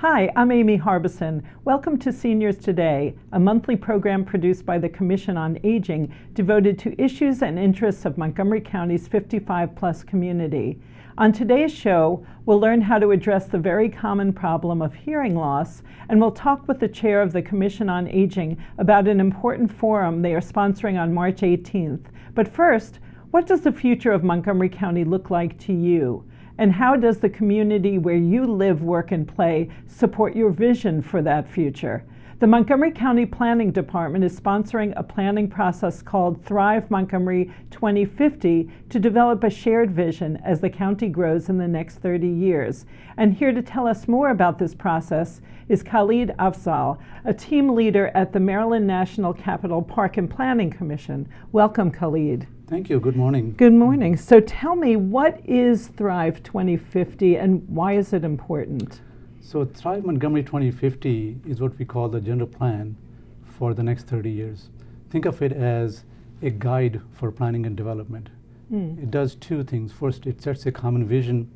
Hi, I'm Amy Harbison. Welcome to Seniors Today, a monthly program produced by the Commission on Aging devoted to issues and interests of Montgomery County's 55-plus community. On today's show, we'll learn how to address the very common problem of hearing loss, and we'll talk with the chair of the Commission on Aging about an important forum they are sponsoring on March 18th. But first, what does the future of Montgomery County look like to you? And how does the community where you live, work, and play support your vision for that future? The Montgomery County Planning Department is sponsoring a planning process called Thrive Montgomery 2050 to develop a shared vision as the county grows in the next 30 years. And here to tell us more about this process is Khalid Afzal, a team leader at the Maryland National Capital Park and Planning Commission. Welcome, Khalid. Thank you. Good morning. Good morning. So tell me, what is Thrive 2050 and why is it important? So Thrive Montgomery 2050 is what we call the general plan for the next 30 years. Think of it as a guide for planning and development. It does two things. First, it sets a common vision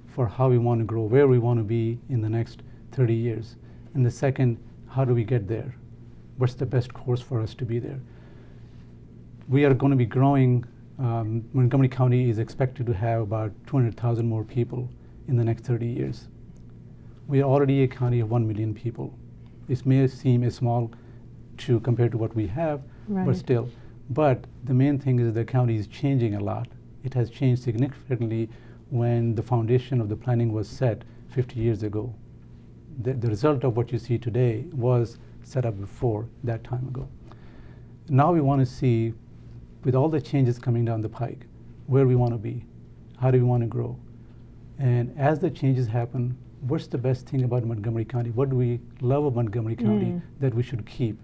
for how we want to grow, where we want to be in the next 30 years. And the second, how do we get there? What's the best course for us to be there? We are going to be growing. Montgomery County is expected to have about 200,000 more people in the next 30 years. We are already a county of 1 million people. This may seem small compared to what we have, but still. But the main thing is the county is changing a lot. It has changed significantly when the foundation of the planning was set 50 years ago. The result of what you see today was set up before that time ago. Now we want to see, with all the changes coming down the pike, where we want to be, how do we want to grow. And as the changes happen, what's the best thing about Montgomery County? What do we love about Montgomery County that we should keep?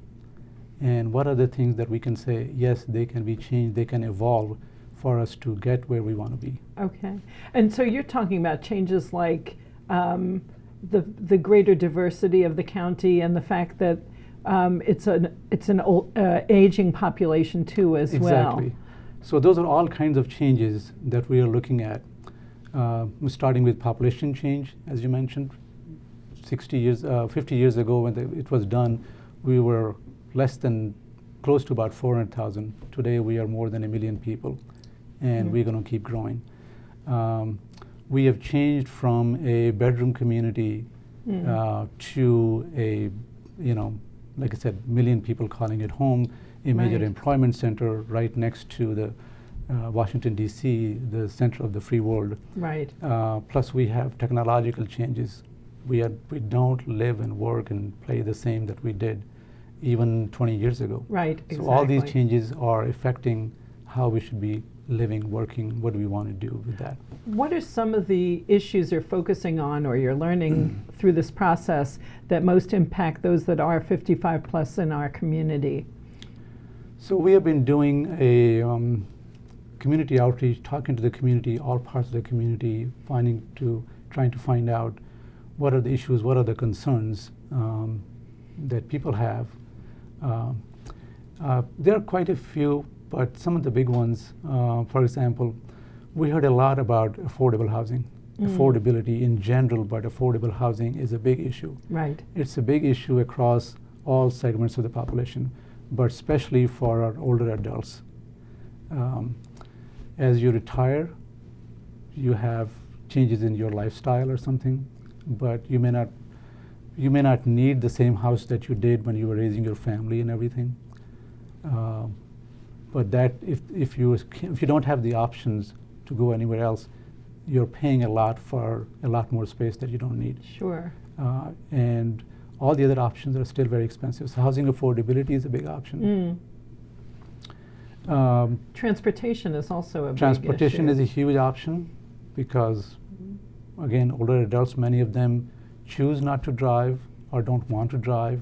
And what are the things that we can say, yes, they can be changed, they can evolve for us to get where we want to be. Okay. And so you're talking about changes like the greater diversity of the county and the fact that it's an aging population too as well. Exactly. So those are all kinds of changes that we are looking at. Starting with population change, as you mentioned. 50 years ago when it was done, we were close to about 400,000. Today we are more than 1 million people, and we're going to keep growing. We have changed from a bedroom community to a, like I said, 1 million people calling it home, a major employment center right next to the Washington, D.C., the center of the free world. Right. Plus we have technological changes. We don't live and work and play the same that we did even 20 years ago. Right, exactly. So all these changes are affecting how we should be living, working, what do we want to do with that. What are some of the issues you're focusing on or you're learning through this process that most impact those that are 55 plus in our community? So we have been doing a community outreach, talking to the community, all parts of the community, trying to find out what are the issues, what are the concerns that people have. There are quite a few, but some of the big ones, for example, we heard a lot about affordable housing, affordability in general, but affordable housing is a big issue. Right. It's a big issue across all segments of the population, but especially for our older adults. As you retire, you have changes in your lifestyle or something, but you may not need the same house that you did when you were raising your family and everything. But that if you don't have the options to go anywhere else, you're paying a lot for a lot more space that you don't need. Sure. And all the other options are still very expensive. So housing affordability is a big option. Transportation is also a big issue. Transportation is a huge option because, again, older adults, many of them choose not to drive or don't want to drive.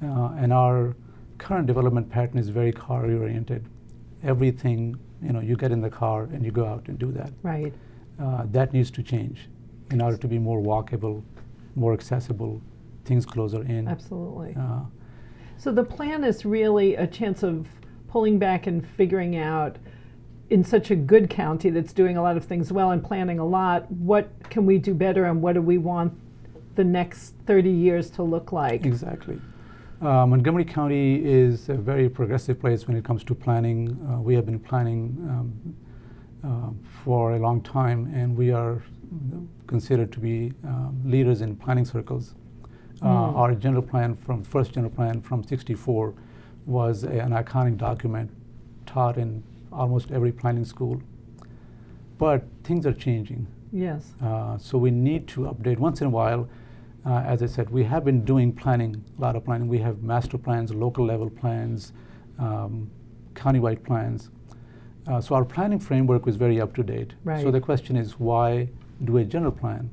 And our current development pattern is very car-oriented. Everything, you get in the car and you go out and do that. Right. That needs to change in order to be more walkable, more accessible, things closer in. Absolutely. So the plan is really a chance of pulling back and figuring out, in such a good county that's doing a lot of things well and planning a lot, what can we do better and what do we want the next 30 years to look like? Exactly. Montgomery County is a very progressive place when it comes to planning. We have been planning for a long time, and we are considered to be leaders in planning circles. Our first general plan from '64 was an iconic document taught in almost every planning school. But things are changing. Yes. So we need to update once in a while. As I said, we have been doing planning, a lot of planning. We have master plans, local level plans, countywide plans. So our planning framework was very up to date. Right. So the question is, why do a general plan?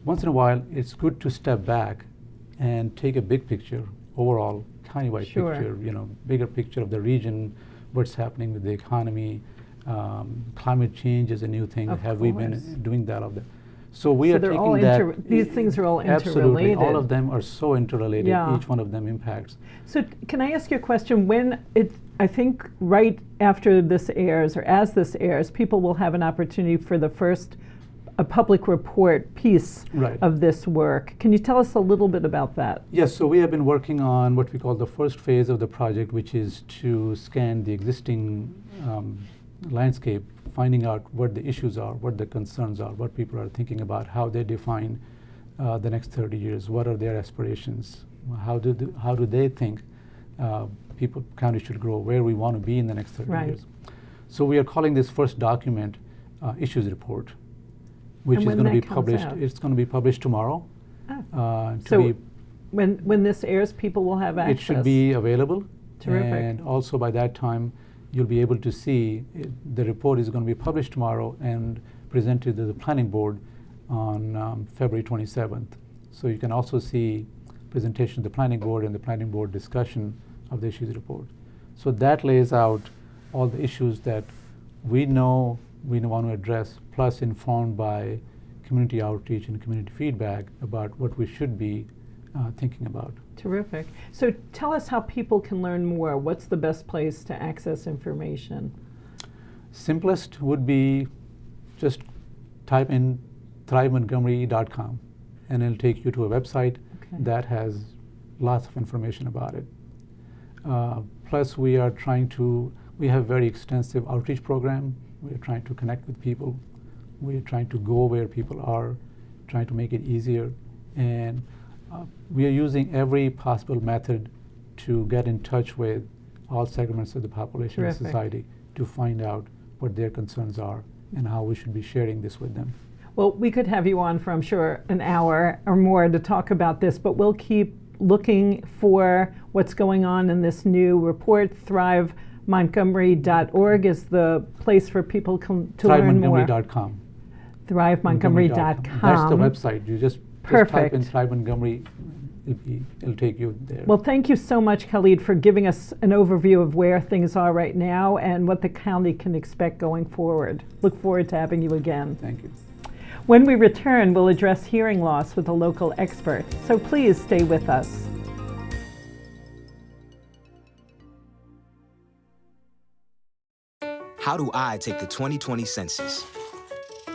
Once in a while, it's good to step back and take a big picture, overall countywide Sure. picture, bigger picture of the region, what's happening with the economy. Climate change is a new thing. Of Have we course. been doing that of that? So we So are they're taking all that. these things are all Absolutely, all interrelated. of them are so interrelated. Yeah. Each one of them impacts. So can I ask you a question? I think right after this airs, or as this airs, people will have an opportunity for the first a public report piece Right. of this work. Can you tell us a little bit about that? Yes, so we have been working on what we call the first phase of the project, which is to scan the existing landscape, finding out what the issues are, what the concerns are, what people are thinking about, how they define the next 30 years, what are their aspirations, how do they think county should grow, where we want to be in the next 30 Right. years. So we are calling this first document issues report, which And is when going to be that comes published. out? It's going to be published tomorrow. Ah. To So be when this airs, people will have access. It should be available. Terrific. And also by that time, you'll be able to see the report is going to be published tomorrow and presented to the planning board on February 27th. So you can also see presentation to the planning board and the planning board discussion of the issues report. So that lays out all the issues that we know we want to address, plus informed by community outreach and community feedback about what we should be thinking about. Terrific. So tell us how people can learn more. What's the best place to access information? Simplest would be just type in thrivemontgomery.com and it'll take you to a website that has lots of information about it. Plus we have a very extensive outreach program. We're trying to connect with people. We're trying to go where people are, trying to make it easier. And we are using every possible method to get in touch with all segments of the population and Terrific. society to find out what their concerns are and how we should be sharing this with them. Well, we could have you on for, I'm sure, an hour or more to talk about this, but we'll keep looking for what's going on in this new report. ThriveMontgomery.org is the place for people to learn more. ThriveMontgomery.com. ThriveMontgomery.com. That's the website. You just type in Perfect. Thrive Montgomery, it'll take you there. Well, thank you so much, Khalid, for giving us an overview of where things are right now and what the county can expect going forward. Look forward to having you again. Thank you. When we return, we'll address hearing loss with a local expert. So please stay with us. How do I take the 2020 census?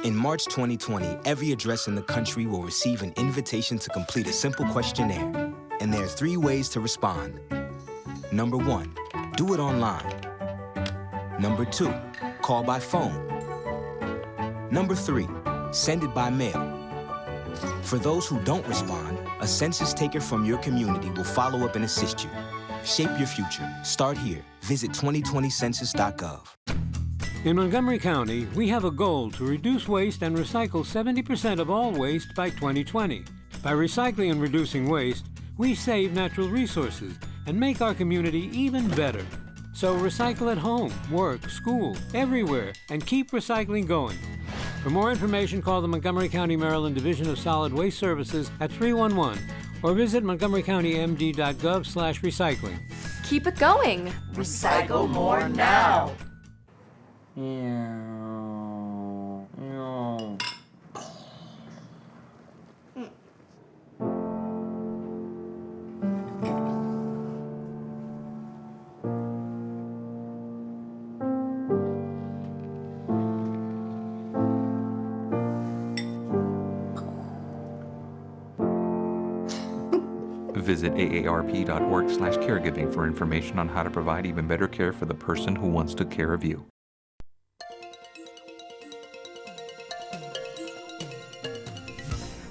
In March 2020, every address in the country will receive an invitation to complete a simple questionnaire. And there are 3 ways to respond. Number 1, do it online. Number 2, call by phone. Number 3, send it by mail. For those who don't respond, a census taker from your community will follow up and assist you. Shape your future. Start here. Visit 2020census.gov. In Montgomery County, we have a goal to reduce waste and recycle 70% of all waste by 2020. By recycling and reducing waste, we save natural resources and make our community even better. So recycle at home, work, school, everywhere, and keep recycling going. For more information, call the Montgomery County, Maryland Division of Solid Waste Services at 311 or visit montgomerycountymd.gov/recycling. Keep it going. Recycle more now. Visit aarp.org/caregiving for information on how to provide even better care for the person who wants to care of you.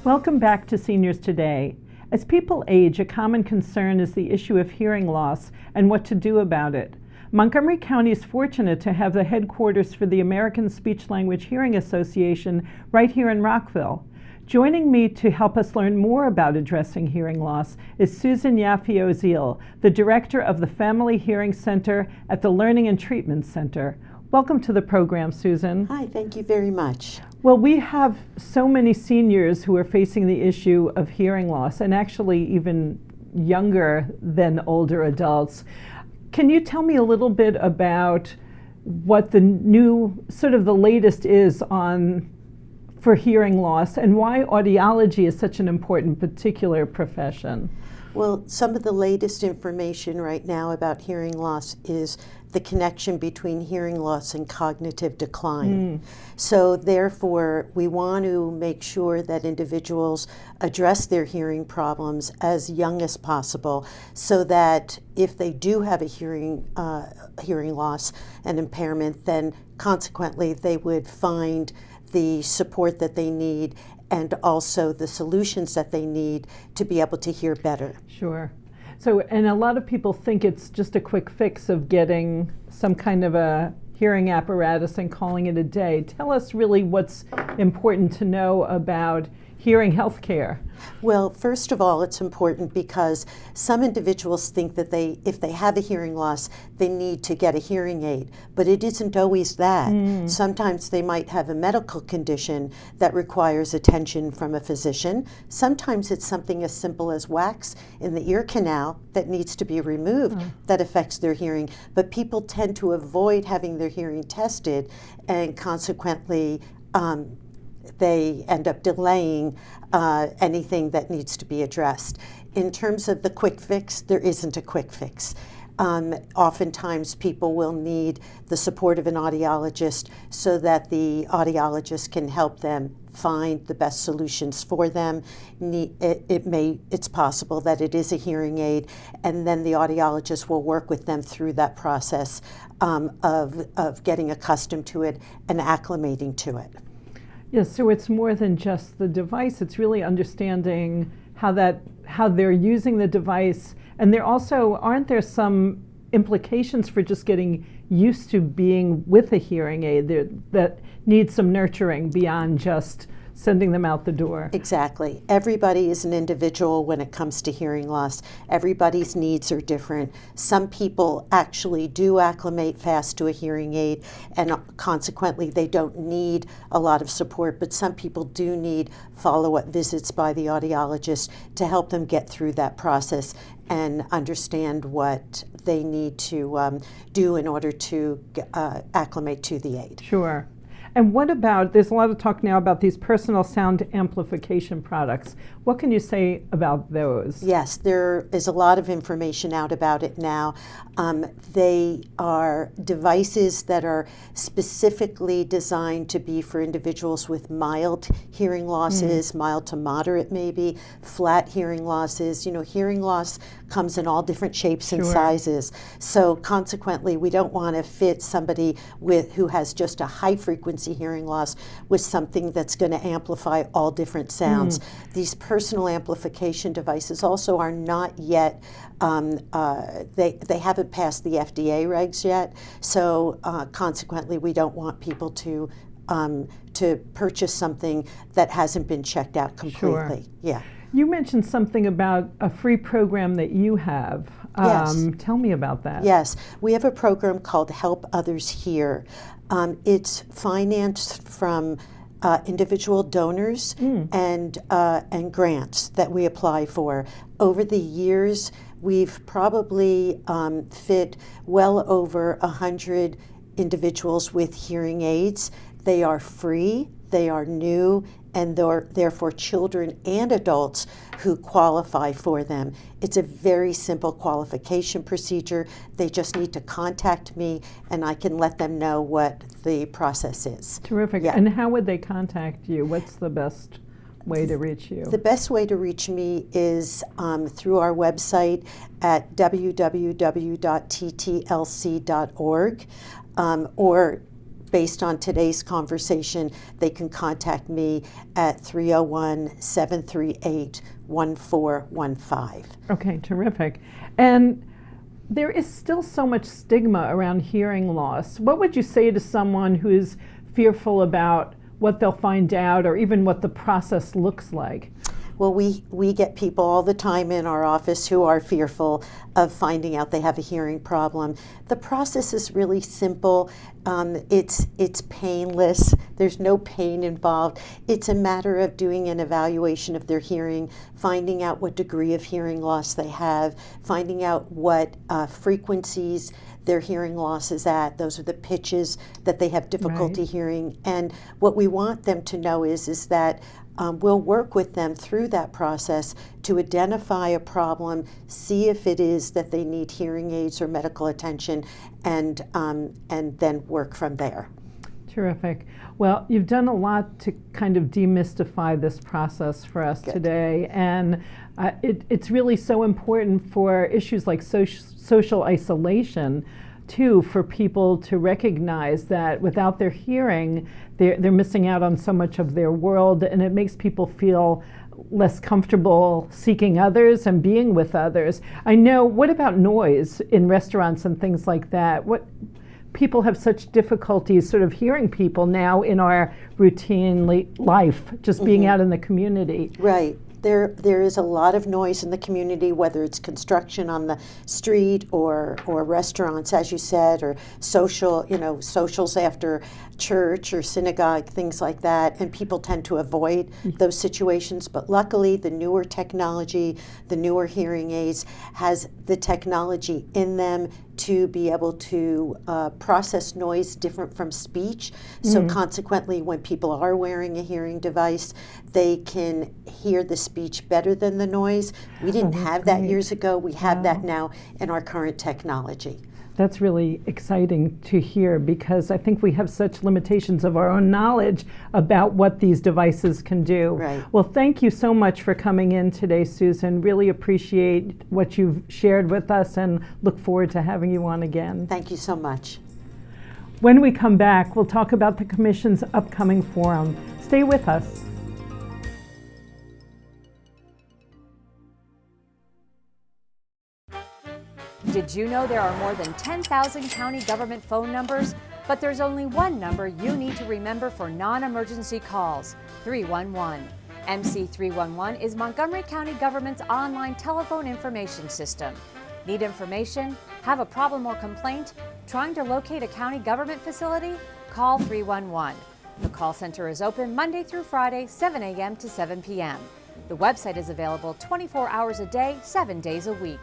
Welcome back to Seniors Today. As people age, a common concern is the issue of hearing loss and what to do about it. Montgomery County is fortunate to have the headquarters for the American Speech Language Hearing Association right here in Rockville. Joining me to help us learn more about addressing hearing loss is Susan Yaffe-Ozeil, the director of the Family Hearing Center at the Learning and Treatment Center. Welcome to the program, Susan. Hi, thank you very much. Well, we have so many seniors who are facing the issue of hearing loss, and actually even younger than older adults. Can you tell me a little bit about what the new, sort of the latest is for hearing loss, and why audiology is such an important particular profession? Well, some of the latest information right now about hearing loss is the connection between hearing loss and cognitive decline. So therefore, we want to make sure that individuals address their hearing problems as young as possible, so that if they do have a hearing loss and impairment, then consequently they would find the support that they need and also the solutions that they need to be able to hear better. Sure. So, and a lot of people think it's just a quick fix of getting some kind of a hearing apparatus and calling it a day. Tell us really what's important to know about hearing health care. Well, first of all, it's important because some individuals think that if they have a hearing loss, they need to get a hearing aid, but it isn't always that. Sometimes they might have a medical condition that requires attention from a physician. Sometimes it's something as simple as wax in the ear canal that needs to be removed that affects their hearing, but people tend to avoid having their hearing tested, and consequently they end up delaying anything that needs to be addressed. In terms of the quick fix, there isn't a quick fix. Oftentimes people will need the support of an audiologist so that the audiologist can help them find the best solutions for them. It's possible that it is a hearing aid, and then the audiologist will work with them through that process of getting accustomed to it and acclimating to it. Yes, so it's more than just the device. It's really understanding how they're using the device, and there also aren't there some implications for just getting used to being with a hearing aid that needs some nurturing beyond just sending them out the door. Exactly. Everybody is an individual when it comes to hearing loss. Everybody's needs are different. Some people actually do acclimate fast to a hearing aid, and consequently they don't need a lot of support, but some people do need follow-up visits by the audiologist to help them get through that process and understand what they need to do in order to acclimate to the aid. Sure. And what about, there's a lot of talk now about these personal sound amplification products. What can you say about those? Yes, there is a lot of information out about it now. They are devices that are specifically designed to be for individuals with mild hearing losses, mild to moderate maybe, flat hearing losses. You know, hearing loss comes in all different shapes and sizes. So consequently, we don't want to fit somebody who has just a high frequency hearing loss with something that's going to amplify all different sounds. These personal amplification devices also are not yet, they haven't passed the FDA regs yet, so consequently we don't want people to purchase something that hasn't been checked out completely. Yeah. You mentioned something about a free program that you have. Yes. Tell me about that. Yes, we have a program called Help Others Hear. It's financed from individual donors and grants that we apply for. Over the years, we've probably fit well over 100 individuals with hearing aids. They are free, they are new, and therefore children and adults who qualify for them. It's a very simple qualification procedure. They just need to contact me and I can let them know what the process is. Terrific. Yeah. And how would they contact you? What's the best way to reach you? The best way to reach me is through our website at www.ttlc.org, or based on today's conversation, they can contact me at 301-738-1415. Okay, terrific. And there is still so much stigma around hearing loss. What would you say to someone who is fearful about what they'll find out or even what the process looks like? Well, we get people all the time in our office who are fearful of finding out they have a hearing problem. The process is really simple. It's painless. There's no pain involved. It's a matter of doing an evaluation of their hearing, finding out what degree of hearing loss they have, finding out what frequencies their hearing loss is at. Those are the pitches that they have difficulty hearing. And what we want them to know is that we'll work with them through that process to identify a problem, see if it is that they need hearing aids or medical attention, and then work from there. Terrific. Well, you've done a lot to kind of demystify this process for us today, and it's really so important for issues like social isolation, too, for people to recognize that without their hearing, they're missing out on so much of their world, and it makes people feel less comfortable seeking others and being with others. I know, what about noise in restaurants and things like that? What people have such difficulties sort of hearing people now in our routine life, just being out in the community. Right. There is a lot of noise in the community, whether it's construction on the street or restaurants, as you said, or socials after church or synagogue, things like that, and people tend to avoid those situations. But luckily, the newer technology, the newer hearing aids, has the technology in them to be able to process noise different from speech. So consequently, when people are wearing a hearing device, they can hear the speech better than the noise. We didn't have that years ago. We have that now in our current technology. That's really exciting to hear, because I think we have such limitations of our own knowledge about what these devices can do. Right. Well, thank you so much for coming in today, Susan. Really appreciate what you've shared with us and look forward to having you on again. Thank you so much. When we come back, we'll talk about the Commission's upcoming forum. Stay with us. Did you know there are more than 10,000 county government phone numbers? But there's only one number you need to remember for non-emergency calls: 311. MC 311 is Montgomery County government's online telephone information system. Need information? Have a problem or complaint? Trying to locate a county government facility? Call 311. The call center is open Monday through Friday, 7 a.m. to 7 p.m. The website is available 24 hours a day, 7 days a week.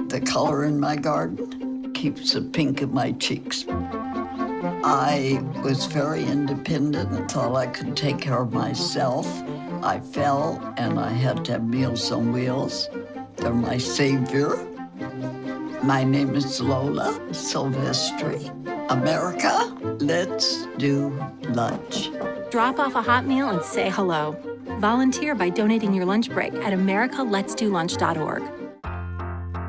The color in my garden keeps the pink in my cheeks. I was very independent and thought I could take care of myself. I fell and I had to have Meals on Wheels. They're my savior. My name is Lola Silvestri. America, let's do lunch. Drop off a hot meal and say hello. Volunteer by donating your lunch break at americaletsdolunch.org.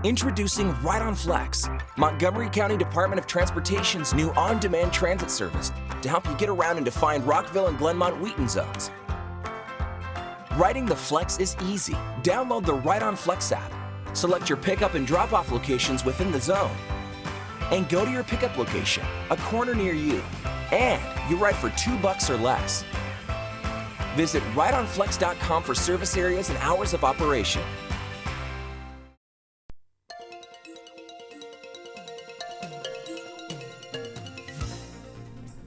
Introducing Right on Flex, Montgomery County Department of Transportation's new on-demand transit service to help you get around in defined Rockville and Glenmont-Wheaton zones. Riding the Flex is easy. Download the Right on Flex app. Select your pickup and drop-off locations within the zone. And go to your pickup location, a corner near you. And you ride for $2 or less. Visit rideonflex.com for service areas and hours of operation.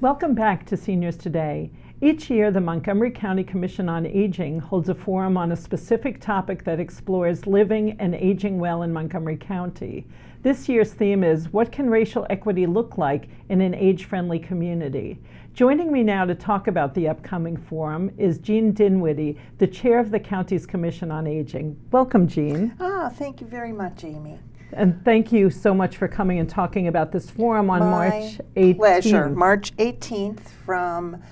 Welcome back to Seniors Today. Each year, the Montgomery County Commission on Aging holds a forum on a specific topic that explores living and aging well in Montgomery County. This year's theme is, what can racial equity look like in an age-friendly community? Joining me now to talk about the upcoming forum is Jean Dinwiddie, the chair of the county's Commission on Aging. Welcome, Jean. Thank you very much, Amy. And thank you so much for coming and talking about this forum on March 18th. Pleasure. March 18th from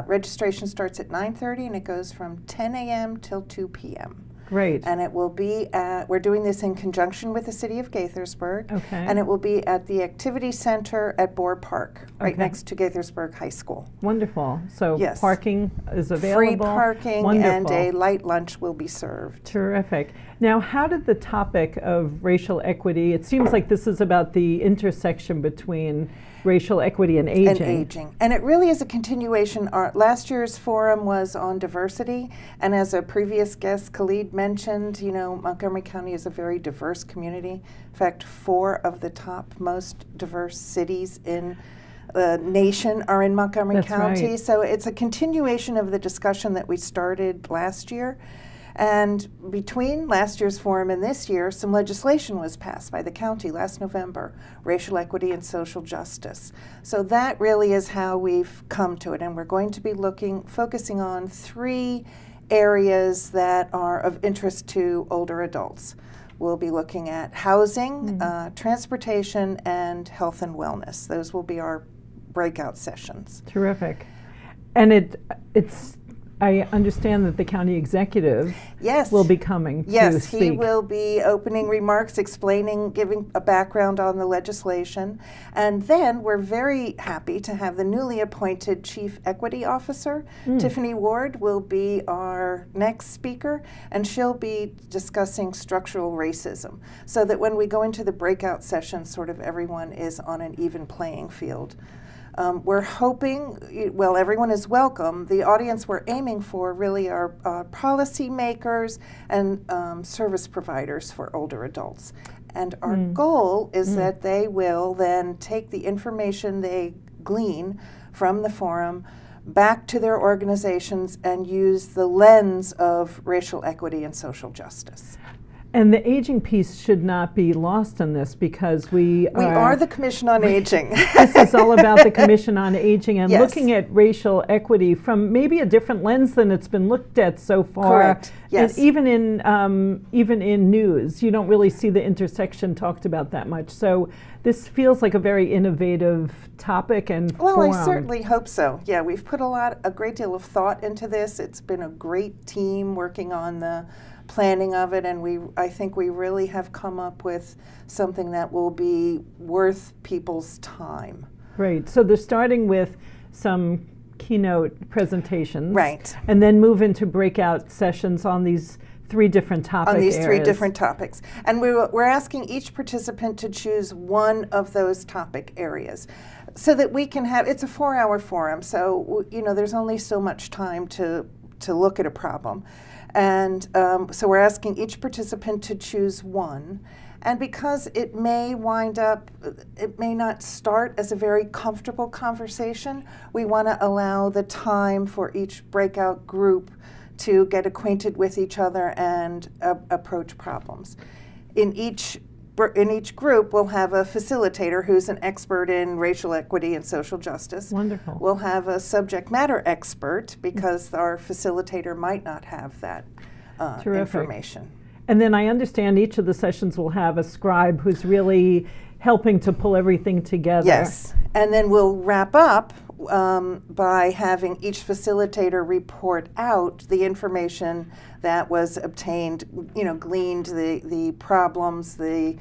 Registration starts at 9:30 and it goes from 10 a.m. till 2 p.m. Great. And it will be we're doing this in conjunction with the city of Gaithersburg. Okay. And it will be at the Activity Center at Boer Park, right next to Gaithersburg High School. Wonderful. So yes. Parking is available. Free parking. Wonderful. And a light lunch will be served. Terrific. Now, how did the topic of racial equity, it seems like this is about the intersection between racial equity and aging. And it really is a continuation. Last year's forum was on diversity, and as a previous guest, Khalid mentioned, Montgomery County is a very diverse community. In fact, 4 of the top most diverse cities in the nation are in Montgomery County. Right. So it's a continuation of the discussion that we started last year. And between last year's forum and this year, some legislation was passed by the county last November, racial equity and social justice. So that really is how we've come to it. And we're going to be focusing on 3 areas that are of interest to older adults. We'll be looking at housing, transportation, and health and wellness. Those will be our breakout sessions. Terrific. And I understand that the county executive will be coming to speak. Yes, he will be opening remarks, giving a background on the legislation. And then we're very happy to have the newly appointed Chief Equity Officer, Tiffany Ward, will be our next speaker, and she'll be discussing structural racism, so that when we go into the breakout session, sort of everyone is on an even playing field. We're hoping, everyone is welcome. The audience we're aiming for really are policy makers and service providers for older adults. And our goal is that they will then take the information they glean from the forum back to their organizations and use the lens of racial equity and social justice. And the aging piece should not be lost in this, because we are the Commission on Aging. This is all about the Commission on Aging and yes. looking at racial equity from maybe a different lens than it's been looked at so far. Correct. Yes. And even in news, you don't really see the intersection talked about that much. So this feels like a very innovative topic and forum. I certainly hope so. Yeah, we've put a great deal of thought into this. It's been a great team working on the planning of it, and I think we really have come up with something that will be worth people's time. Right. So they're starting with some keynote presentations. Right. And then move into breakout sessions on these 3 different topic areas. 3 different topics. And we're asking each participant to choose one of those topic areas, so that we can have, it's a 4-hour forum, so there's only so much time to look at a problem. And so we're asking each participant to choose one. And because it may not start as a very comfortable conversation, we want to allow the time for each breakout group to get acquainted with each other and approach problems. In each group, we'll have a facilitator who's an expert in racial equity and social justice. Wonderful. We'll have a subject matter expert, because our facilitator might not have that information. And then I understand each of the sessions will have a scribe who's really helping to pull everything together. Yes. And then we'll wrap up by having each facilitator report out the information that was obtained, gleaned, the problems, the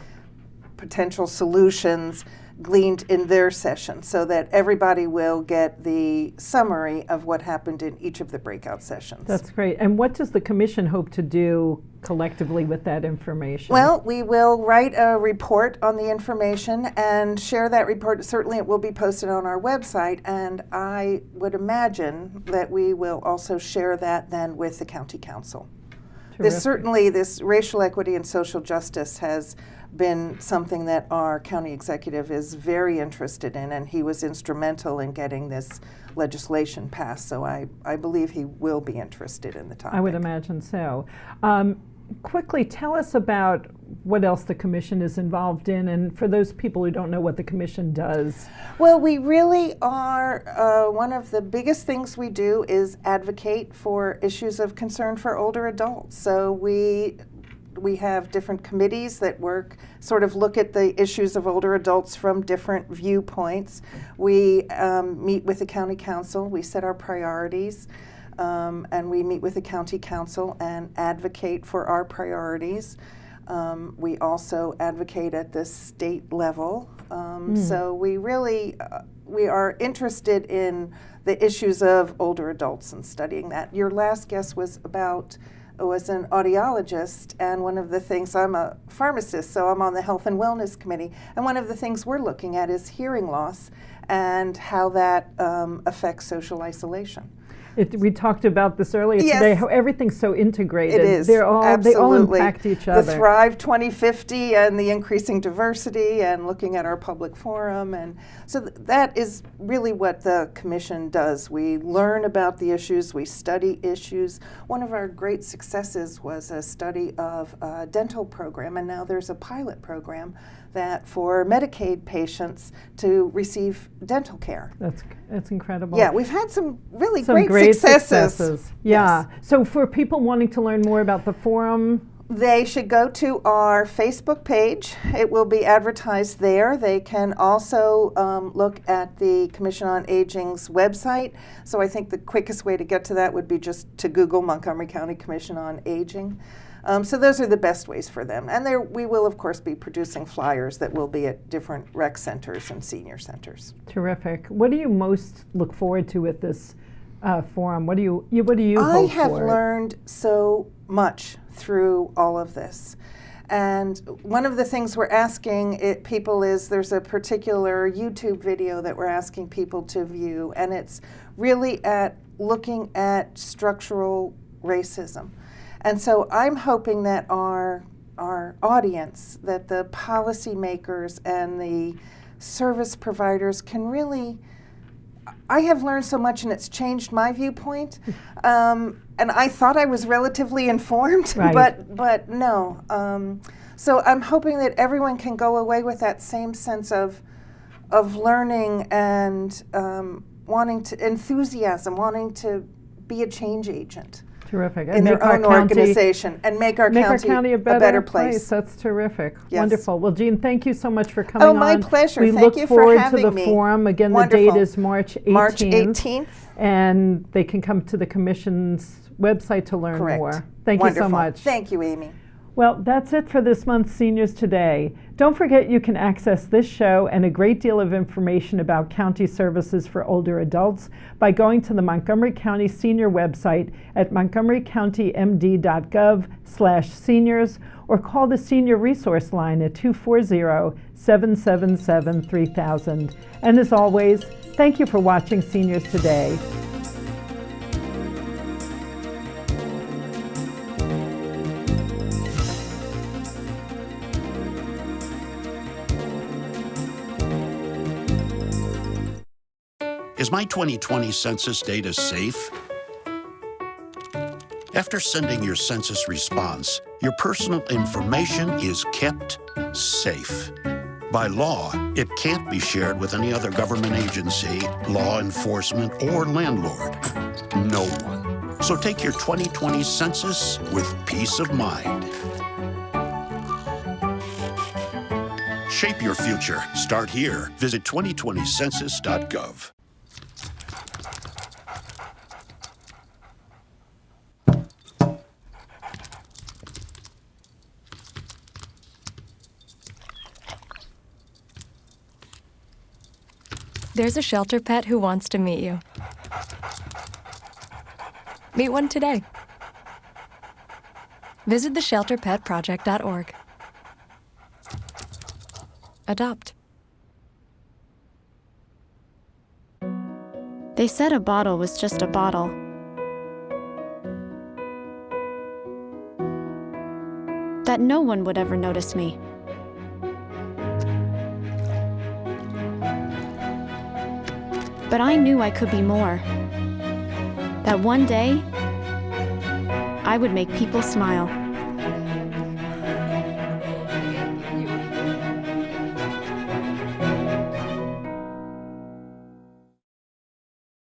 potential solutions gleaned in their session, so that everybody will get the summary of what happened in each of the breakout sessions. That's great. And what does the Commission hope to do collectively with that information? Well, we will write a report on the information and share that report. Certainly it will be posted on our website, and I would imagine that we will also share that then with the County Council. This racial equity and social justice has been something that our county executive is very interested in, and he was instrumental in getting this legislation passed, so I believe he will be interested in the topic. I would imagine so. Quickly, tell us about what else the Commission is involved in, and for those people who don't know what the Commission does. Well, we really are, one of the biggest things we do is advocate for issues of concern for older adults. So we We have different committees that sort of look at the issues of older adults from different viewpoints. We meet with the county council, we set our priorities, and we meet with the county council and advocate for our priorities. We also advocate at the state level. So we really, we are interested in the issues of older adults and studying that. Your last guest was an audiologist, and one of the things, I'm a pharmacist, so I'm on the Health and Wellness Committee, and one of the things we're looking at is hearing loss and how that affects social isolation. We talked about this earlier today, how everything's so integrated. It is. They all impact each other. The Thrive 2050 and the increasing diversity and looking at our public forum. And so that is really what the commission does. We learn about the issues, we study issues. One of our great successes was a study of a dental program, and now there's a pilot program that for Medicaid patients to receive dental care. That's incredible. Yeah, we've had some really great successes. Yeah. Yes. So for people wanting to learn more about the forum, they should go to our Facebook page. It will be advertised there. They can also look at the Commission on Aging's website. So I think the quickest way to get to that would be just to Google Montgomery County Commission on Aging. So those are the best ways for them. And we will, of course, be producing flyers that will be at different rec centers and senior centers. Terrific. What do you most look forward to with this forum? What do you hope for? I have learned so much through all of this. And one of the things we're asking people is, there's a particular YouTube video that we're asking people to view, and it's really looking at structural racism. And so I'm hoping that our audience, that the policymakers and the service providers can really, I have learned so much and it's changed my viewpoint. And I thought I was relatively informed, but no. So I'm hoping that everyone can go away with that same sense of learning and enthusiasm, wanting to be a change agent. Terrific. In their own organization and make our county a better place. That's terrific. Yes. Wonderful. Well, Jean, thank you so much for coming on. Oh, my pleasure. We Thank you for having look forward to the forum. Again, Wonderful. The date is March 18th. March 18th. And they can come to the Commission's website to learn more. Thank Wonderful. You so much. Thank you, Amy. Well, that's it for this month's Seniors Today. Don't forget you can access this show and a great deal of information about county services for older adults by going to the Montgomery County Senior website at montgomerycountymd.gov/seniors or call the Senior Resource Line at 240-777-3000. And as always, thank you for watching Seniors Today. Is my 2020 census data safe? After sending your census response, your personal information is kept safe. By law, it can't be shared with any other government agency, law enforcement, or landlord. No one. So take your 2020 census with peace of mind. Shape your future. Start here. Visit 2020census.gov. There's a shelter pet who wants to meet you. Meet one today. Visit theshelterpetproject.org. Adopt. They said a bottle was just a bottle. That no one would ever notice me. But I knew I could be more. That one day, I would make people smile.